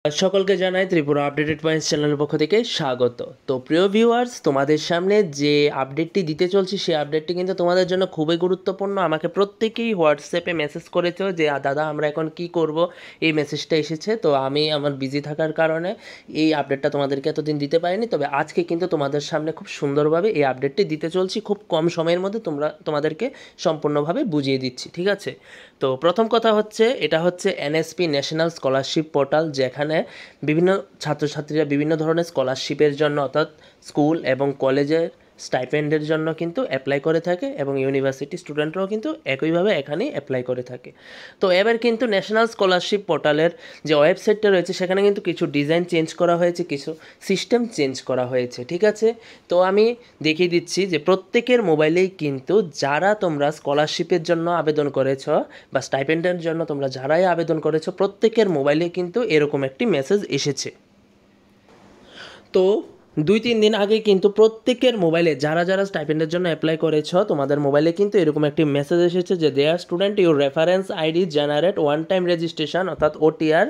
সকলকে জানাই Tripura updated points চ্যানেলের পক্ষ থেকে স্বাগত। তো প্রিয় ভিউয়ার্স, তোমাদের সামনে যে আপডেটটি দিতে চলছি সেই আপডেটটি কিন্তু তোমাদের জন্য খুবই গুরুত্বপূর্ণ। আমাকে প্রত্যেকেই হোয়াটসঅ্যাপে মেসেজ করেছো যে দাদা আমরা এখন কি করব, এই মেসেজটা এসেছে। তো আমি আমার বিজি থাকার কারণে এই আপডেটটা তোমাদেরকে এতদিন দিতে পারিনি, তবে আজকে কিন্তু তোমাদের সামনে খুব সুন্দরভাবে এই আপডেটটি দিতে চলছি। খুব কম সময়ের মধ্যে তোমাদেরকে সম্পূর্ণভাবে বুঝিয়ে দিচ্ছি, ঠিক আছে? তো প্রথম কথা হচ্ছে, এটা হচ্ছে এনএসপি ন্যাশনাল স্কলারশিপ পোর্টাল, যেখানে বিভিন্ন ছাত্রছাত্রীরা বিভিন্ন ধরনের স্কলারশিপের জন্য অর্থাৎ স্কুল এবং কলেজের স্টাইপেন্ডের জন্য কিন্তু অ্যাপ্লাই করে থাকে এবং ইউনিভার্সিটি স্টুডেন্টরাও কিন্তু একইভাবে এখানেই অ্যাপ্লাই করে থাকে। তো এবার কিন্তু ন্যাশনাল স্কলারশিপ পোর্টালের যে ওয়েবসাইটটা রয়েছে সেখানে কিন্তু কিছু ডিজাইন চেঞ্জ করা হয়েছে, কিছু সিস্টেম চেঞ্জ করা হয়েছে, ঠিক আছে? তো আমি দেখিয়ে দিচ্ছি যে প্রত্যেকের মোবাইলেই কিন্তু যারা তোমরা স্কলারশিপের জন্য আবেদন করেছ বা স্টাইপেন্ডের জন্য তোমরা যারাই আবেদন করেছো প্রত্যেকের মোবাইলে কিন্তু এরকম একটি মেসেজ এসেছে। তো 2-3 দিন আগে কিন্তু প্রত্যেকের মোবাইলে যারা যারা স্টাইপেন্ডের জন্য অ্যাপ্লাই করেছ তোমাদের মোবাইলে কিন্তু এরকম একটি মেসেজ এসেছে যে there student your reference ID generate one time registration, অর্থাৎ ওটিআর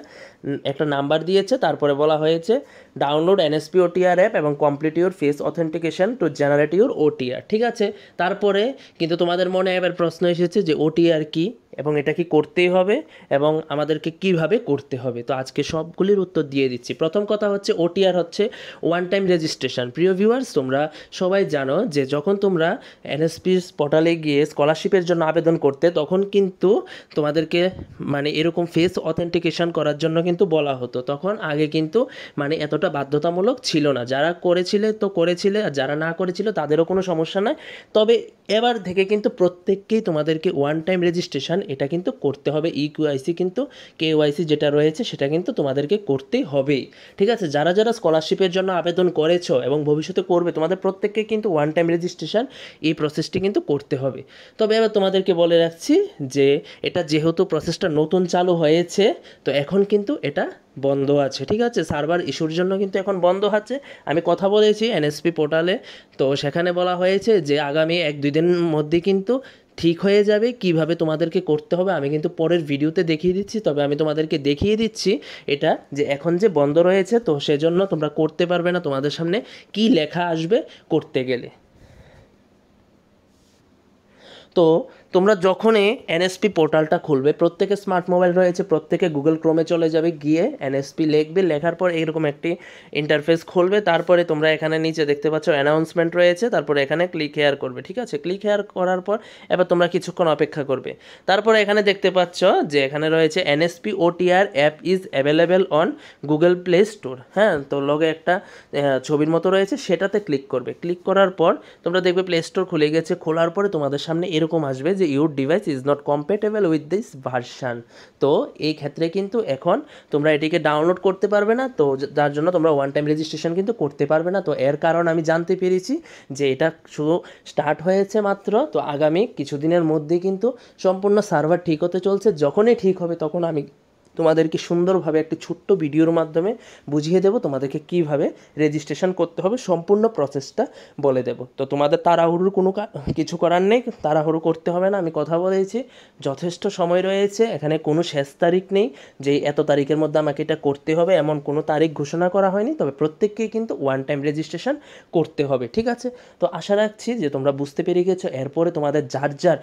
একটা নাম্বার দিয়েছে, তারপরে বলা হয়েছে ডাউনলোড এনএসপি ওটিআর অ্যাপ এবং complete your face authentication to generate your OTR, ঠিক আছে? তারপরে কিন্তু তোমাদের মনে এবার প্রশ্ন এসেছে যে ওটিআর কি এবং এটা কি করতেই হবে এবং আমাদেরকে কিভাবে করতে হবে। তো আজকে সবগুলির উত্তর দিয়ে দিচ্ছি। প্রথম কথা হচ্ছে ওটিআর হচ্ছে ওয়ান টাইম রেজিস্ট্রেশন। প্রিয় ভিউয়ার্স, তোমরা সবাই জানো যে যখন তোমরা এনএসপি পোর্টালে গিয়ে স্কলারশিপের জন্য আবেদন করতে তখন কিন্তু তোমাদেরকে মানে এরকম ফেস অথেন্টিকেশন করার জন্য কিন্তু বলা হতো। তখন আগে কিন্তু মানে এতটা বাধ্যতামূলক ছিল না, যারা করেছিলে তো করেছিলে আর যারা না করেছিল তাদেরও কোনো সমস্যা নাই। তবে এবার থেকে কিন্তু প্রত্যেককেই তোমাদেরকে ওয়ান টাইম রেজিস্ট্রেশন এটা কিন্তু করতে হবে। ইকিউআইসি কিন্তু কেওয়াইসি যেটা রয়েছে সেটা কিন্তু তোমাদেরকে করতেই হবেই, ঠিক আছে? যারা যারা স্কলারশিপের জন্য আবেদন করেছো এবং ভবিষ্যতে করবে তোমাদের প্রত্যেককে কিন্তু ওয়ান টাইম রেজিস্ট্রেশন এই প্রসেসটি কিন্তু করতে হবে। তবে এবার তোমাদেরকে বলে রাখছি যে এটা যেহেতু প্রসেসটা নতুন চালু হয়েছে তো এখন কিন্তু এটা বন্ধ আছে, ঠিক আছে? সার্ভার ইস্যুর জন্য কিন্তু এখন বন্ধ আছে। আমি কথা বলেছি এনএসপি পোর্টালে, তো সেখানে বলা হয়েছে যে আগামী 1-2 দিনের মধ্যে কিন্তু ঠিক হয়ে যাবে। কিভাবে তোমাদেরকে করতে হবে আমি কিন্তু পরের ভিডিওতে দেখিয়ে দিচ্ছি। তবে আমি তোমাদেরকে দেখিয়ে দিচ্ছি এটা যে এখন যে বন্ধ রয়েছে তো সেজন্য তোমরা করতে পারবে না, তোমাদের সামনে কি লেখা আসবে করতে গেলে। তো তোমরা যখনই এনএসপি পোর্টালটা খুলবে, প্রত্যেকে স্মার্ট মোবাইল রয়েছে, প্রত্যেকে গুগল ক্রোমে চলে যাবে, গিয়ে এনএসপি লিখবে, লেখার পর এরকম একটি ইন্টারফেস খুলবে। তারপরে তোমরা এখানে নিচে দেখতে পাচ্ছ অ্যানাউন্সমেন্ট রয়েছে, তারপরে এখানে ক্লিক হেয়ার করবে, ঠিক আছে? ক্লিক হেয়ার করার পর এবার তোমরা কিছুক্ষণ অপেক্ষা করবে। তারপরে এখানে দেখতে পাচ্ছ যে এখানে রয়েছে NSP OTR app is available on Google play store. হ্যাঁ, তো লগে একটা ছবির মতো রয়েছে, সেটাতে ক্লিক করবে। ক্লিক করার পর তোমরা দেখবে প্লে স্টোর খুলে গেছে। খোলার পরে তোমাদের সামনে এরকম আসবে যে your device is not compatible with this version. তো এই ক্ষেত্রে কিন্তু এখন তোমরা এটিকে ডাউনলোড করতে পারবে না, তো যার জন্য তোমরা ওয়ান টাইম রেজিস্ট্রেশন কিন্তু করতে পারবে না। তো এর কারণ আমি জানতে পেরেছি যে এটা শুধু স্টার্ট হয়েছে মাত্র, তো আগামী কিছুদিনের মধ্যেই কিন্তু সম্পূর্ণ সার্ভার ঠিক হতে চলছে। যখনই ঠিক হবে তখন আমি তোমাদেরকে সুন্দরভাবে একটি ছোট্ট ভিডিওর মাধ্যমে বুঝিয়ে দেবো তোমাদেরকে কীভাবে রেজিস্ট্রেশন করতে হবে, সম্পূর্ণ প্রসেসটা বলে দেবো। তো তোমাদের তাড়াহুড়োর কোনো কিছু করার নেই, তাড়াহুড়ো করতে হবে না। আমি কথা বলেছি, যথেষ্ট সময় রয়েছে, এখানে কোনো শেষ তারিখ নেই যে এত তারিখের মধ্যে আমাকে এটা করতে হবে, এমন কোনো তারিখ ঘোষণা করা হয়নি। তবে প্রত্যেককেই কিন্তু ওয়ান টাইম রেজিস্ট্রেশন করতে হবে, ঠিক আছে? তো আশা রাখছি যে তোমরা বুঝতে পেরে গেছো। এরপরে তোমাদের যার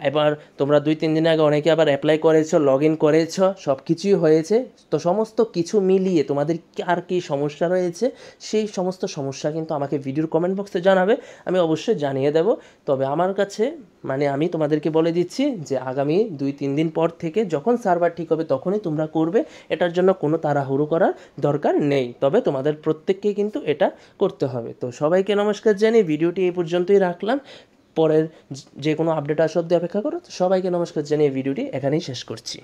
এবার তোমরা 2-3 দিন আগে অনেকে আবার অ্যাপ্লাই করেছো, লগ ইন করেছো, সব কিছুই হয়েছে। তো সমস্ত কিছু মিলিয়ে তোমাদের আর কি সমস্যা রয়েছে সেই সমস্ত সমস্যা কিন্তু আমাকে ভিডিওর কমেন্ট বক্সে জানাবে, আমি অবশ্যই জানিয়ে দেব। তবে আমার কাছে মানে আমি তোমাদেরকে বলে দিচ্ছি যে আগামী 2-3 দিন পর থেকে যখন সার্ভার ঠিক হবে তখনই তোমরা করবে, এটার জন্য কোনো তাড়াহুড়ো করার দরকার নেই। তবে তোমাদের প্রত্যেককেই কিন্তু এটা করতে হবে। তো সবাইকে নমস্কার জানিয়ে ভিডিওটি এই পর্যন্তই রাখলাম। পরের যে কোনো আপডেট আসা অবধি অপেক্ষা করো। তো সবাইকে নমস্কার জানিয়ে ভিডিওটি এখানেই শেষ করছি।